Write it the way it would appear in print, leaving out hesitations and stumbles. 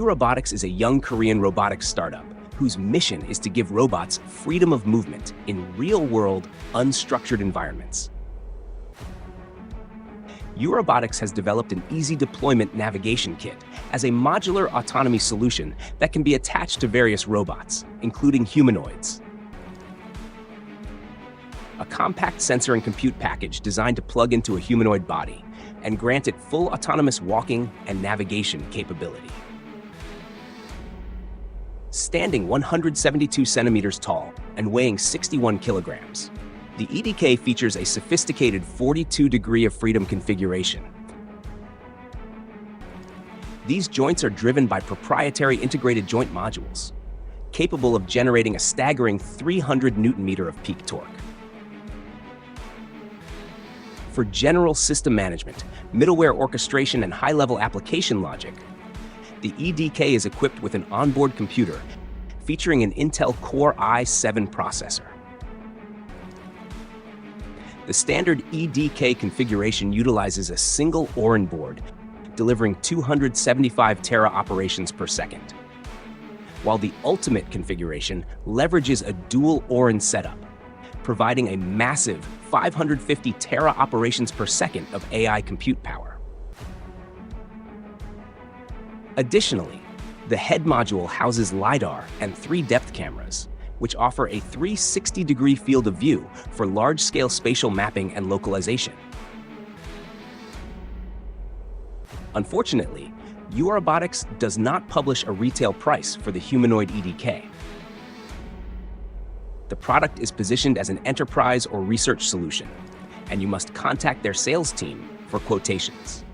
URobotics is a young Korean robotics startup whose mission is to give robots freedom of movement in real-world, unstructured environments. URobotics has developed an easy deployment navigation kit as a modular autonomy solution that can be attached to various robots, including humanoids. A compact sensor and compute package designed to plug into a humanoid body and grant it full autonomous walking and navigation capability. Standing 172 centimeters tall and weighing 61 kilograms, the EDK features a sophisticated 42 degree of freedom configuration. These joints are driven by proprietary integrated joint modules, capable of generating a staggering 300 Newton-meter of peak torque. For general system management, middleware orchestration, and high-level application logic, the EDK is equipped with an onboard computer featuring an Intel Core i7 processor. The standard EDK configuration utilizes a single Orin board, delivering 275 tera operations per second, while the ultimate configuration leverages a dual Orin setup, providing a massive 550 tera operations per second of AI compute power. Additionally, the head module houses LiDAR and 3 depth cameras, which offer a 360-degree field of view for large-scale spatial mapping and localization. Unfortunately, URobotics does not publish a retail price for the Humanoid EDK. The product is positioned as an enterprise or research solution, and you must contact their sales team for quotations.